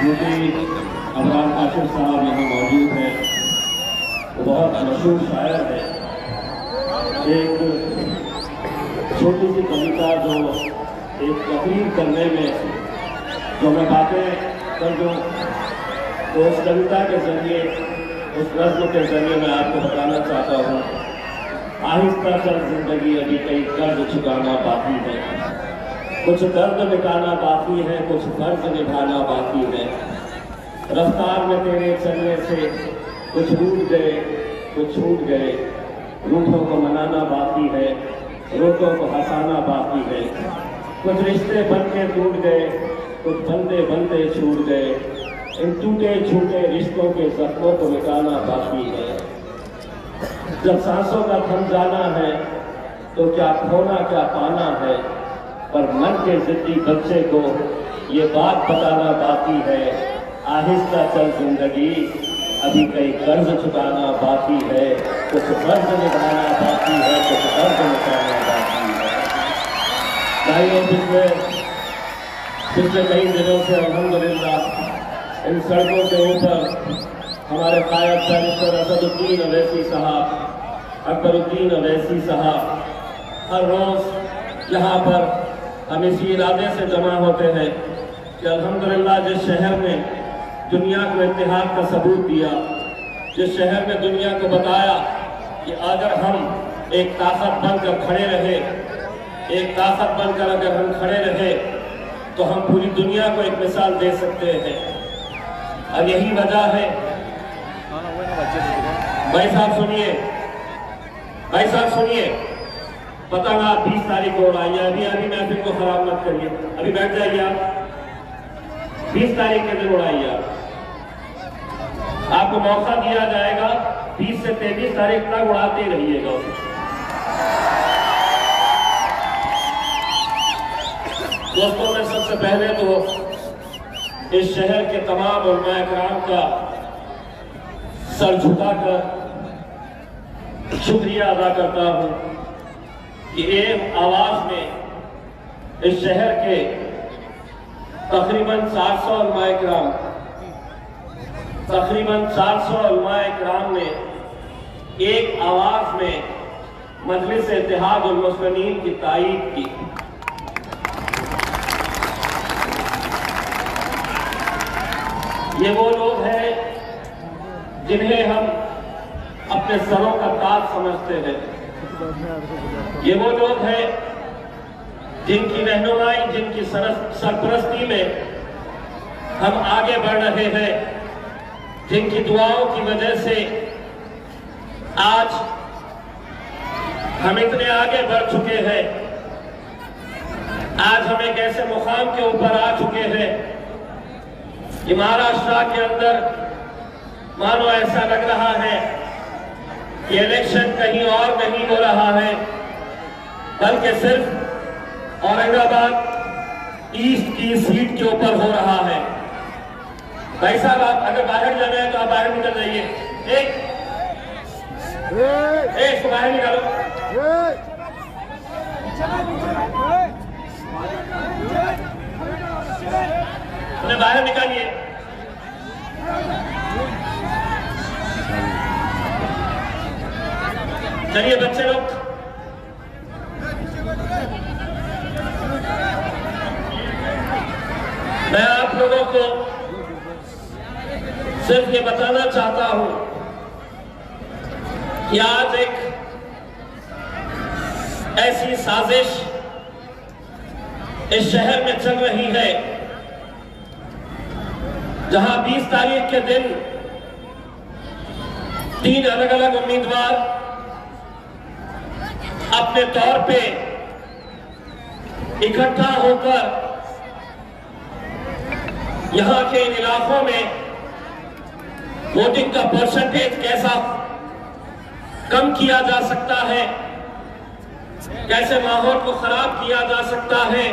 क्योंकि अमरान काशिफ साहब यहाँ मौजूद हैं, वो बहुत मशहूर शायर है। एक छोटी सी कविता जो एक तकरीर करने में जो मैं बातें कर दूँ, तो उस कविता के जरिए, उस नज़्म के जरिए मैं आपको बताना चाहता हूँ, आहिस्ता चल जिंदगी अभी कई कर्ज चुकाना बाकी है, कुछ दर्द मिटाना बाकी है, कुछ फर्ज निभाना बाकी है। रफ्तार में तेरे चलने से कुछ रूठ गए, कुछ छूट गए, रूठों को मनाना बाकी है, रोटों को हंसाना बाकी है। कुछ रिश्ते बन के टूट गए, कुछ बनते बनते छूट गए, इन टूटे छूटे रिश्तों के जख्मों को मिटाना बाकी है। जब सांसों का थम जाना है तो क्या खोना क्या पाना है, पर मन के जिद्दी बच्चे को ये बात बताना बाकी है, आहिस्ता चल जिंदगी अभी कई कर्ज चुकाना बाकी है, कुछ फर्ज निभाना बाकी है, कुछ कर्ज निभाना बाकी है। भाइयों, पिछले कई दिनों से अल्हम्दुलिल्लाह इन सड़कों के ऊपर हमारे कायद बैरिस्टर असदुद्दीन अवैसी साहब, अकबरुद्दीन अवैसी साहब हर रोज़ यहाँ पर हम इसी इरादे से जमा होते हैं कि अल्हम्दुलिल्लाह जिस शहर ने दुनिया को इत्तेहाद का सबूत दिया, जिस शहर ने दुनिया को बताया कि अगर हम एक ताकत बनकर खड़े रहे, एक ताकत बनकर अगर हम खड़े रहे तो हम पूरी दुनिया को एक मिसाल दे सकते हैं। और यही वजह है, भाई साहब सुनिए, भाई साहब सुनिए, पतंग आप 20 तारीख को उड़ाइए, अभी महफिल को खराब मत करिए, अभी बैठ जाइए आप, 20 तारीख के दिन उड़ाइए आपको मौका दिया जाएगा, 20 से 23 तारीख तक उड़ाते रहिएगा। दोस्तों, मैं सबसे पहले तो इस शहर के तमाम उलमा इकराम का सर झुकाकर शुक्रिया अदा करता हूं कि एक आवाज में इस शहर के तकरीबन 400 उलमा इकराम, तकरीबन 400 उलमा इकराम ने एक आवाज में मजलिस इत्तेहादुल मुस्लिमीन की तायीद की। ये वो लोग हैं जिन्हें हम अपने सरों का ताज समझते हैं। ये वो लोग हैं जिनकी रहनुमाई, जिनकी सरपरस्ती में हम आगे बढ़ रहे हैं, जिनकी दुआओं की वजह से आज हम इतने आगे बढ़ चुके हैं। आज हम एक ऐसे मुकाम के ऊपर आ चुके हैं कि महाराष्ट्र के अंदर मानो ऐसा लग रहा है कि इलेक्शन कहीं और नहीं हो रहा है, बल्कि सिर्फ औरंगाबाद ईस्ट की सीट के ऊपर हो रहा है। भाई साहब, आप अगर बाहर जाना है तो आप बाहर निकल जाइए। इसको बाहर निकालो। उन्हें बाहर निकालिए। चलिए बच्चे लोग, मैं आप लोगों को सिर्फ ये बताना चाहता हूं कि आज एक ऐसी साजिश इस शहर में चल रही है जहां 20 तारीख के दिन 3 अलग अलग उम्मीदवार अपने तौर पे इकट्ठा होकर यहां के इन इलाकों में वोटिंग का परसेंटेज कैसा कम किया जा सकता है, कैसे माहौल को खराब किया जा सकता है,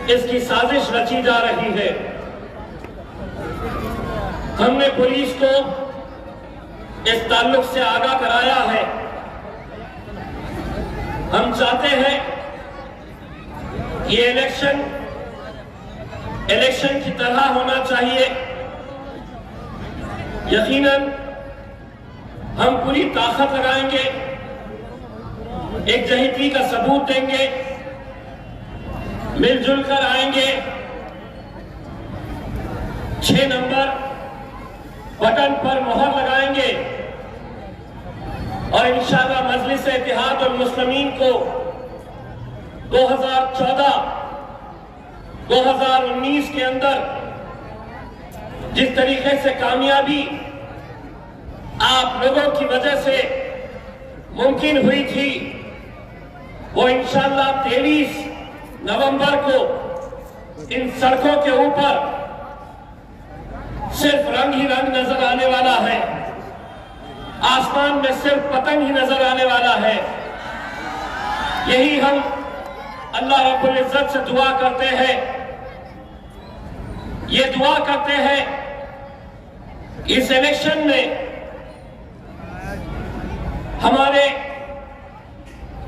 इसकी साजिश रची जा रही है। हमने पुलिस को इस ताल्लुक से आगाह कराया है। हम चाहते हैं ये इलेक्शन इलेक्शन की तरह होना चाहिए। यकीनन हम पूरी ताकत लगाएंगे, एकजहती का सबूत देंगे, मिलजुल कर आएंगे, 6 नंबर बटन पर मोहर लगाएंगे और इंशाअल्लाह मजलिस इत्तेहाद और मुस्लिमीन को 2014-2019 के अंदर जिस तरीके से कामयाबी आप लोगों की वजह से मुमकिन हुई थी, वो इंशाअल्लाह 23 नवंबर को इन सड़कों के ऊपर सिर्फ रंग ही रंग नजर आने वाला है, आसमान में सिर्फ पतंग ही नजर आने वाला है। यही हम अल्लाह रब्बुल इज्जत से दुआ करते हैं, ये दुआ करते हैं इस इलेक्शन में हमारे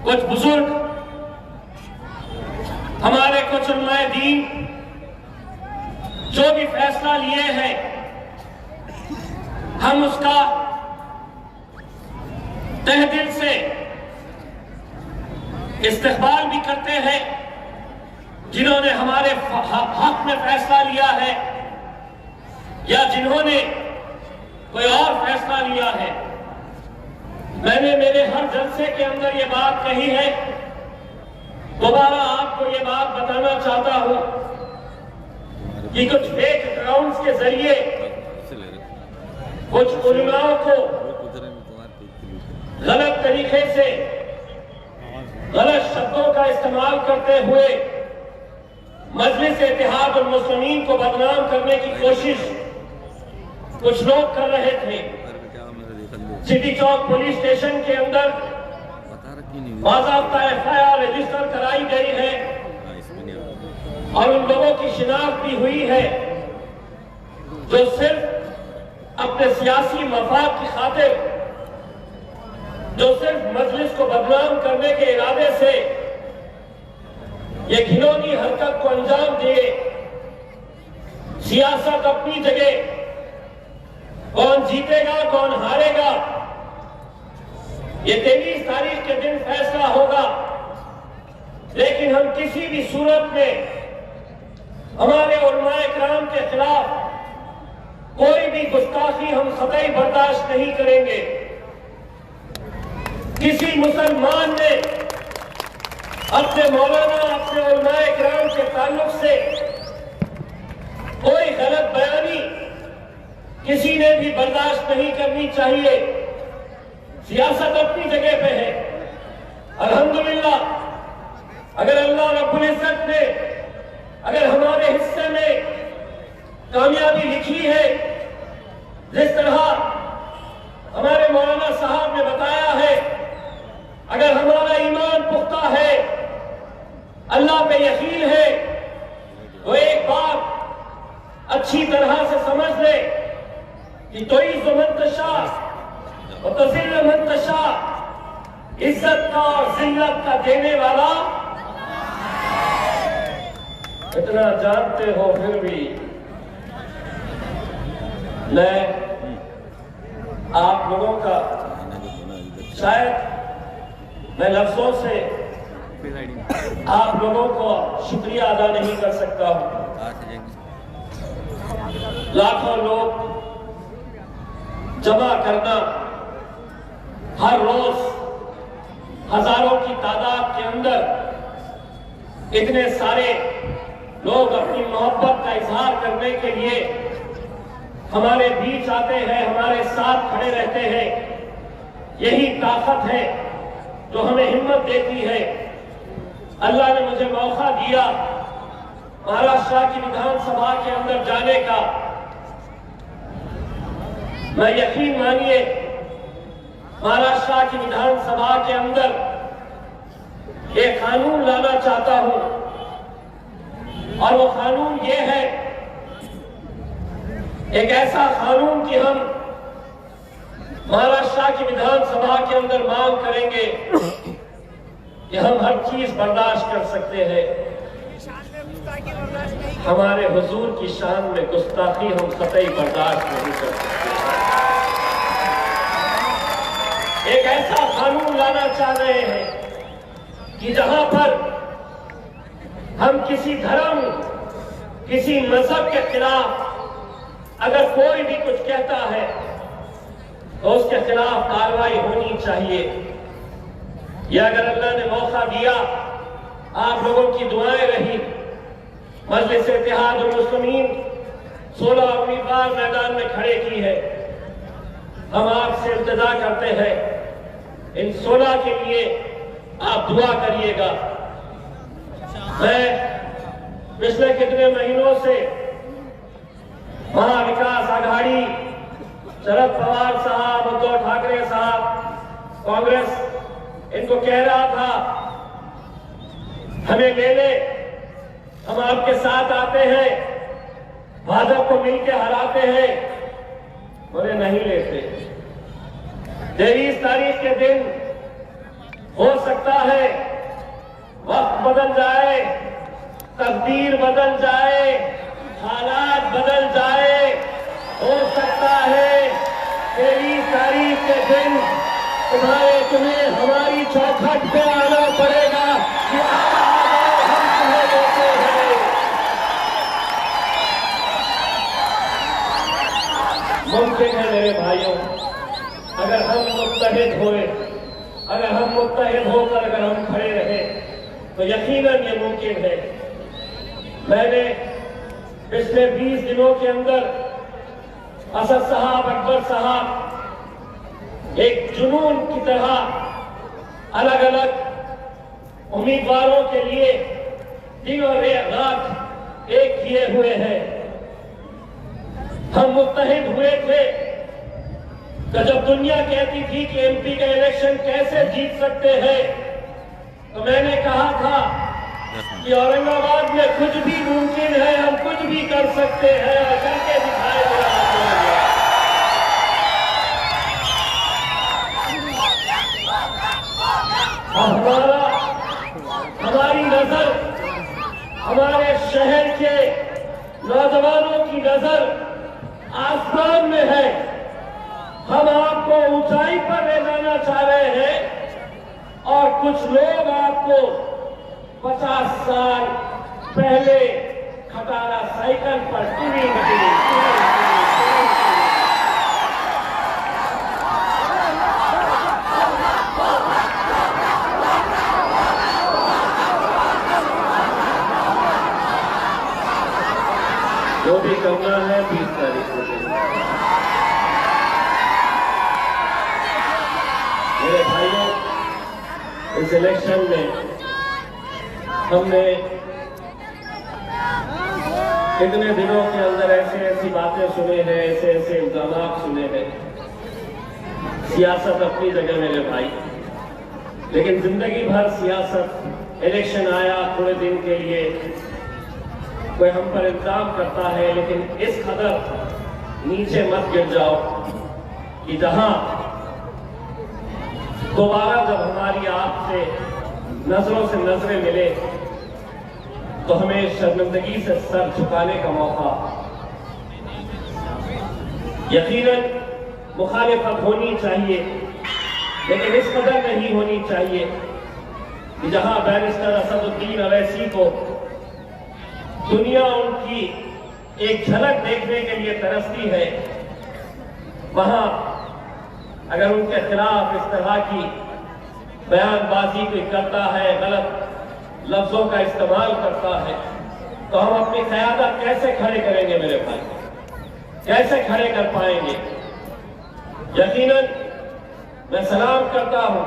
कुछ बुजुर्ग, हमारे कुछ उलमाए दीन जो भी फैसला लिए हैं, हम उसका तहे दिल से इस्तेकबाल भी करते हैं। जिन्होंने हमारे हक में फैसला लिया है या जिन्होंने कोई और फैसला लिया है, मैंने मेरे हर जलसे के अंदर ये बात कही है, दोबारा आपको ये बात बताना चाहता हूं कि कुछ फेक अकाउंट्स के जरिए कुछ उलमाओं को गलत तरीके से गलत शब्दों का इस्तेमाल करते हुए मजलिस इत्तेहाद और मुस्लिमीन को बदनाम करने की कोशिश कुछ लोग कर रहे थे। सिटी चौक पुलिस स्टेशन के अंदर बाज़ाब्ता एफआईआर रजिस्टर कराई गई है और उन लोगों की शिनाख्त भी हुई है जो सिर्फ अपने सियासी मफाद की खातिर, जो सिर्फ मजलिस को बदनाम करने के इरादे से ये घिनौनी हरकत को अंजाम दिए। सियासत अपनी जगह, कौन जीतेगा कौन हारेगा ये 23 तारीख के दिन फैसला होगा, लेकिन हम किसी भी सूरत में हमारे उलमाए किराम के खिलाफ कोई भी गुस्ताखी हम कतई बर्दाश्त नहीं करेंगे। किसी मुसलमान ने अपने मौलाना, अपने उलमाए किराम के ताल्लुक से कोई गलत बयानी किसी ने भी बर्दाश्त नहीं करनी चाहिए। सियासत अपनी जगह पे है। अल्हम्दुलिल्लाह, अगर अल्लाह रब्बुल इज्जत ने अगर हमारे हिस्से में कामयाबी लिखी है, जिस तरह हमारे मौलाना साहब ने बताया है, अगर हमारा ईमान पुख्ता है, अल्लाह पे यकीन है, तो एक बात अच्छी तरह से समझ ले कि तुइज़्ज़ु मन तशा व तुज़िल्लु मन तशा, इज्जत का और जिल्लत का देने वाला। इतना जानते हो फिर भी मैं आप लोगों का शायद मैं लफ्जों से आप लोगों को शुक्रिया अदा नहीं कर सकता हूं। लाखों लोग जमा करना, हर रोज हजारों की तादाद के अंदर इतने सारे लोग अपनी मोहब्बत का इजहार करने के लिए हमारे बीच आते हैं, हमारे साथ खड़े रहते हैं। यही ताकत है जो हमें हिम्मत देती है। अल्लाह ने मुझे मौका दिया महाराष्ट्र की विधानसभा के अंदर जाने का। मैं यकीन मानिए महाराष्ट्र की विधानसभा के अंदर एक कानून लाना चाहता हूं, और वो कानून ये है, एक ऐसा कानून कि हम महाराष्ट्र की विधानसभा के अंदर मांग करेंगे कि हम हर चीज बर्दाश्त कर सकते हैं। हमारे हुजूर की शान में गुस्ताखी हम कतई बर्दाश्त नहीं कर सकते। एक ऐसा कानून लाना चाह रहे हैं कि जहां पर हम किसी धर्म, किसी मजहब के खिलाफ अगर कोई भी कुछ कहता है तो उसके खिलाफ कार्रवाई होनी चाहिए। या अगर अल्लाह ने मौका दिया, आप लोगों की दुआएं रही, मजलिस इत्तेहादुल मुस्लिमीन 16 उम्मीदवार मैदान में खड़े की है। हम आपसे इल्तिजा करते हैं इन 16 के लिए आप दुआ करिएगा। मैं पिछले कितने महीनों से महाविकास आघाड़ी, शरद पवार साहब, उद्धव ठाकरे साहब, कांग्रेस इनको कह रहा था हमें ले ले, हम आपके साथ आते हैं, भाजपा को मिलकर हराते हैं। बोले नहीं लेते। 23 तारीख के दिन हो सकता है वक्त बदल जाए, तकदीर बदल जाए, हालात बदल जाए। हो सकता है 23 तारीख के दिन तुम्हें हमारी चौखट पे आना पड़ेगा कि हम तुम्हें देते हैं। मुमकिन है मेरे भाइयों, अगर हम मुत्तहिद हुए, अगर हम मुत्तहिद होकर अगर हम खड़े रहे तो यकीनन ये मुमकिन है। मैंने पिछले 20 दिनों के अंदर असद साहब, अकबर साहब एक जुनून की तरह अलग अलग उम्मीदवारों के लिए दिन और रात एक किए हुए हैं। हम मुत्तहिद हुए थे तो जब दुनिया कहती थी कि एमपी का इलेक्शन कैसे जीत सकते हैं, तो मैंने कहा था कि औरंगाबाद में कुछ भी मुमकिन है, हम कुछ भी कर सकते हैं और करके दिखाए दिया। हमारी नजर हमारे शहर के नौजवानों की नजर आसमान में है। हम आपको ऊंचाई पर ले जाना चाह रहे हैं और कुछ लोग आपको 50 साल पहले खटारा साइकिल पर टूरी जो भी करना है 20 तारीख को मेरे भाइयों, इस इलेक्शन में हमने कितने दिनों के अंदर ऐसी बातें सुने हैं, ऐसे इल्जाम सुने हैं। सियासत अपनी जगह मेरे भाई, लेकिन जिंदगी भर सियासत, इलेक्शन आया थोड़े दिन के लिए, कोई हम पर इल्जाम करता है, लेकिन इस कदर नीचे मत गिर जाओ कि जहां दोबारा जब हमारी आपसे नजरों से नजरें मिले तो हमें शर्मिंदगी से सर झुकाने का मौका। यकीनन मुखालिफत होनी चाहिए, लेकिन इस कदर नहीं होनी चाहिए कि जहां बैरिस्टर असदुद्दीन अवैसी को दुनिया उनकी एक झलक देखने के लिए तरसती है, वहां अगर उनके खिलाफ इस तरह की बयानबाजी कोई करता है, गलत लफ्जों का इस्तेमाल करता है, तो हम अपनी क़यादत कैसे खड़े करेंगे मेरे भाई, कैसे खड़े कर पाएंगे। यकीनन मैं सलाम करता हूं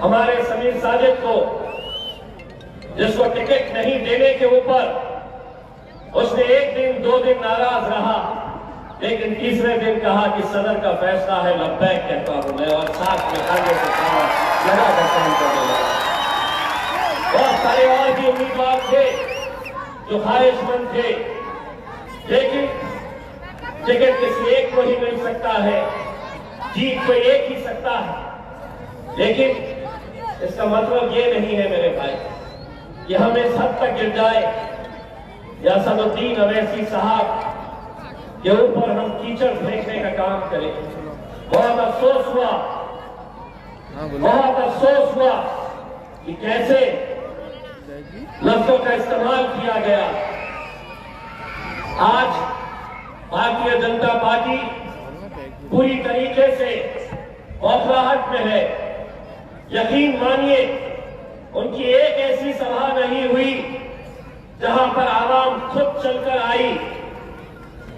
हमारे समीर साजिद को, जिसको टिकट नहीं देने के ऊपर उसने 1 दिन 2 दिन नाराज रहा, लेकिन तीसरे दिन कहा कि सदर का फैसला है, लब्बैक कहता हूं मैं, और साथ में आगे से लगाकर काम करने लगा। बहुत सारे और भी उम्मीदवार थे जो ख्वाहिशमंद थे, लेकिन टिकट किसी एक को ही मिल सकता है, जीत कोई एक ही सकता है। लेकिन इसका मतलब ये नहीं है मेरे भाई कि हम इस हद तक गिर जाए या सदुद्दीन अवैसी साहब के ऊपर हम कीचड़ फेंकने का काम करें। बहुत अफसोस हुआ, बहुत अफसोस हुआ कि कैसे लफ्जों का इस्तेमाल किया गया। आज भारतीय जनता पार्टी पूरी तरीके से बौखलाहट में है। यकीन मानिए, उनकी एक ऐसी सभा नहीं हुई जहां पर आवाम खुद चलकर आई।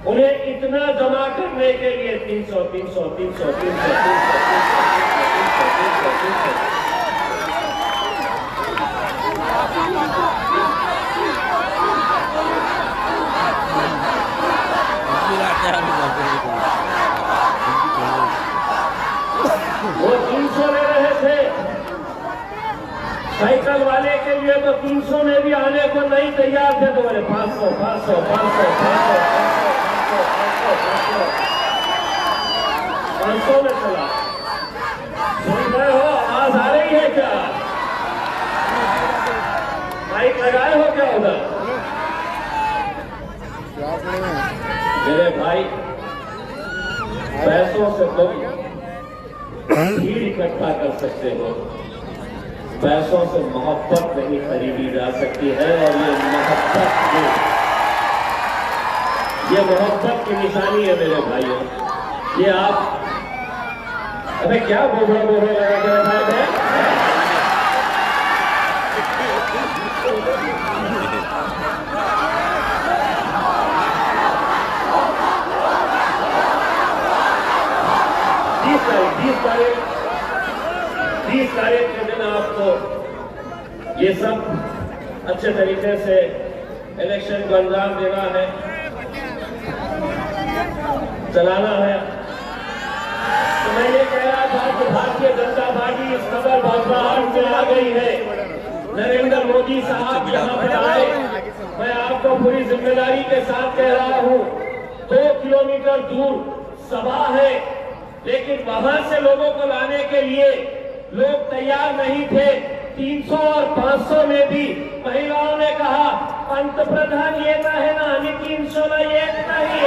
उन्हें इतना जमा करने के लिए 300 300 300 300 वो 300 ले रहे थे। साइकिल वाले के लिए तो 300 में भी आने को नहीं तैयार थे। तो बोले 500 500 500 500 में चला। सुन रहे हो? आवाज आ रही है क्या? माइक लगाए हो क्या उधर? मेरे भाई, पैसों से तुम भीड़ इकट्ठा कर सकते हो, पैसों से मोहब्बत नहीं खरीदी जा सकती है। और ये मोहब्बत की निशानी है मेरे भाइयों। ये आप अबे क्या बोल रहे हैं? 30 तारीख के दिन आपको ये सब अच्छे तरीके से इलेक्शन को अंजाम देना है, चलाना है। तो मैं ये कह रहा था कि भारतीय जनता पार्टी इस कदर बौखलाहट में आ गई है। नरेंद्र मोदी साहब यहाँ पर आए, मैं आपको पूरी जिम्मेदारी के साथ कह रहा हूँ, 2 किलोमीटर दूर सभा है, लेकिन वहां से लोगों को लाने के लिए लोग तैयार नहीं थे। 300 और 500 में भी महिलाओं ने कहा, पंत प्रधान ये है ना, आम्ही 300 येत नाही।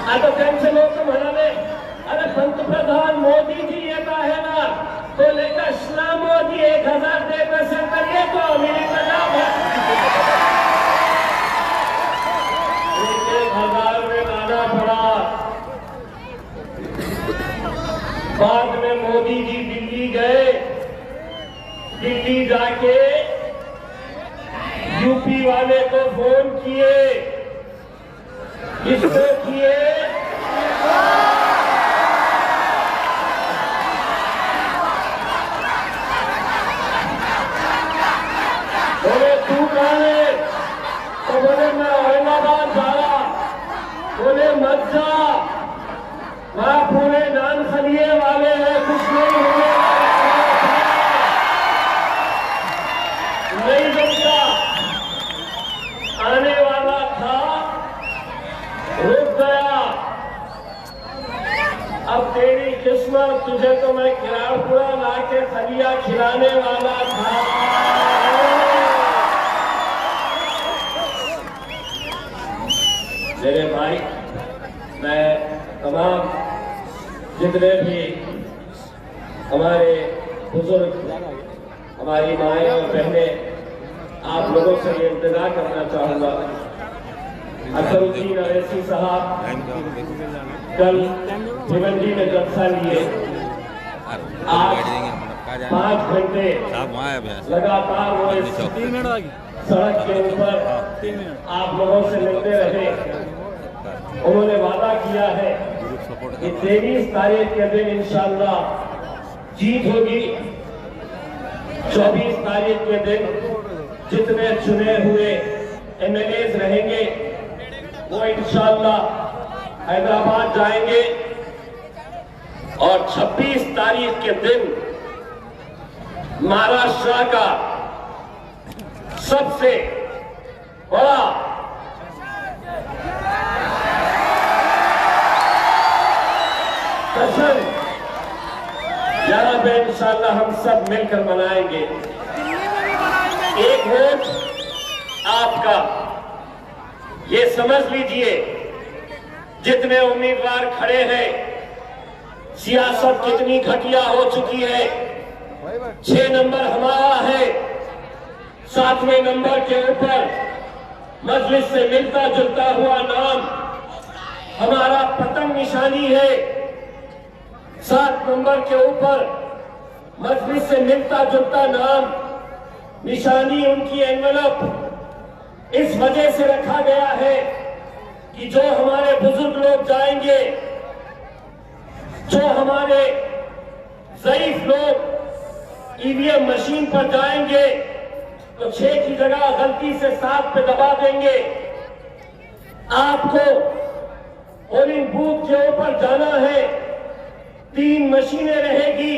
आता त्यांचे लोक म्हणाले, अरे पंतप्रधान मोदी जी येत आहे ना, तो लेकर श्ला मोदी 1000 देत असेल तर येतो आम्ही, नाही तर 1000 में लाना पड़ा। बाद में मोदी जी दिल्ली गए, दिल्ली जाके यूपी वाले को फोन किए, किसको किए? बोले तू कौन है? तो बोले मैं औरंगाबाद जा रहा। बोले मत जा, वहां पूरे नान खलिए वाले हैं, कुछ नहीं होने वाला, नहीं जमता। आने वाला था, रुक गया। अब तेरी किस्मत, तुझे तो मैं किराड़पुरा लाके खलिया खिलाने वाला था। मेरे भाई, मैं तमाम जितने भी हमारे बुजुर्ग, हमारी माएँ और बहनें, आप लोगों से ये इंतजार करना चाहूंगा। असदुद्दीन अवैसी साहब कल भिवंडी में जलसा लिए, आज 5 घंटे लगातार वो सड़क के ऊपर आप लोगों से मिलते रहे। उन्होंने वादा किया है कि 23 तारीख के दिन इंशाअल्लाह जीत होगी। 24 तारीख के दिन जितने चुने हुए एमएलएज रहेंगे वो इंशाअल्लाह हैदराबाद जाएंगे और 26 तारीख के दिन महाराष्ट्र का सबसे बड़ा दर्शन पे इंशाल्लाह हम सब मिलकर मनाएंगे। एक वोट आपका, ये समझ लीजिए जितने उम्मीदवार खड़े हैं, सियासत कितनी घटिया हो चुकी है। 6 नंबर हमारा है, 7वें नंबर के ऊपर मजलिस से मिलता जुलता हुआ नाम हमारा प्रथम निशानी है। 7 नंबर के ऊपर मजलिस से मिलता जुलता नाम निशानी उनकी एनवेलप इस वजह से रखा गया है कि जो हमारे बुजुर्ग लोग जाएंगे, जो हमारे ज़ईफ लोग ईवीएम मशीन पर जाएंगे तो 6 की जगह गलती से 7 पे दबा देंगे। आपको पोलिंग बूथ के ऊपर जाना है, 3 मशीनें रहेगी।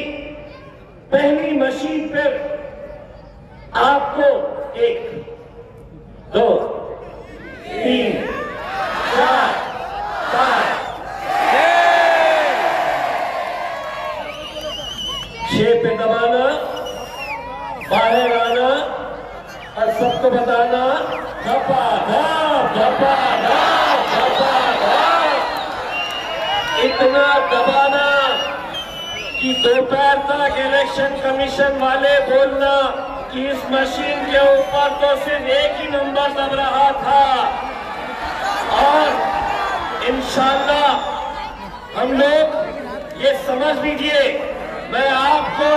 पहली मशीन पर आपको 1, 2, 3, 4, 5, 6 पे दबाना, बाहर आना और सबको बताना धपा धप धपा धप धपा धप। इतना दबाना कि दोपहर तक इलेक्शन कमीशन वाले बोलना कि इस मशीन के ऊपर तो सिर्फ 1 ही नंबर दब रहा था। और इंशाअल्लाह हम लोग ये समझ लीजिए, मैं आपको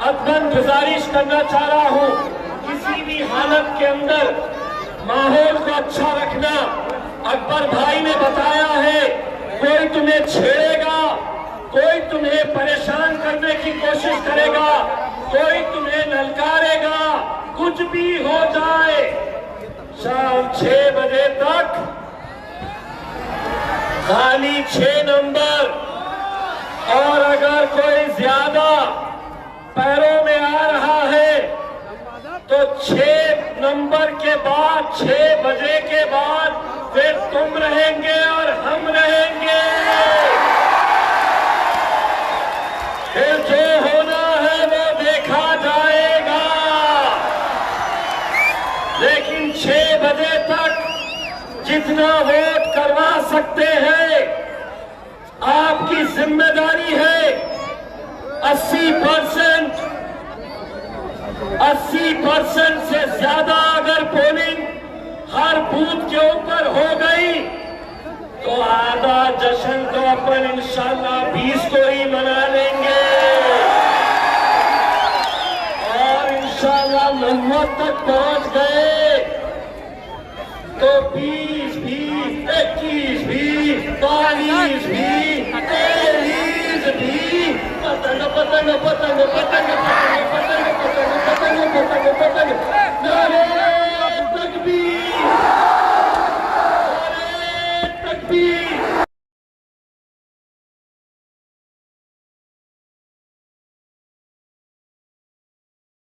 अदबन गुजारिश करना चाह रहा हूं, किसी भी हालत के अंदर माहौल को अच्छा रखना। अकबर भाई ने बताया है, कोई तुम्हें छेड़ेगा, कोई तुम्हें परेशान करने की कोशिश करेगा, कोई तुम्हें ललकारेगा, कुछ भी हो जाए, शाम 6 बजे तक खाली 6 नंबर। और अगर कोई ज्यादा पैरों में आ रहा है तो 6 नंबर के बाद 6 बजे के बाद फिर तुम रहेंगे और हम रहेंगे। फिर जो होना है वो देखा जाएगा, लेकिन 6 बजे तक जितना वोट करवा सकते हैं आपकी जिम्मेदारी है। 80% से ज्यादा अगर पोलिंग हर बूथ के ऊपर हो गई तो आधा जश्न तो अपन इंशाल्लाह 20 को ही मना लेंगे और इंशाल्लाह 90 तक पहुंच गए तो 20 भी, 21 भी, 22 भी, 23 भी। पतंग पतंग पतंग पतंग पतंग पतंग पतंग पतंग पतंग पतंग नारे तकबीर, नारे तकबीर।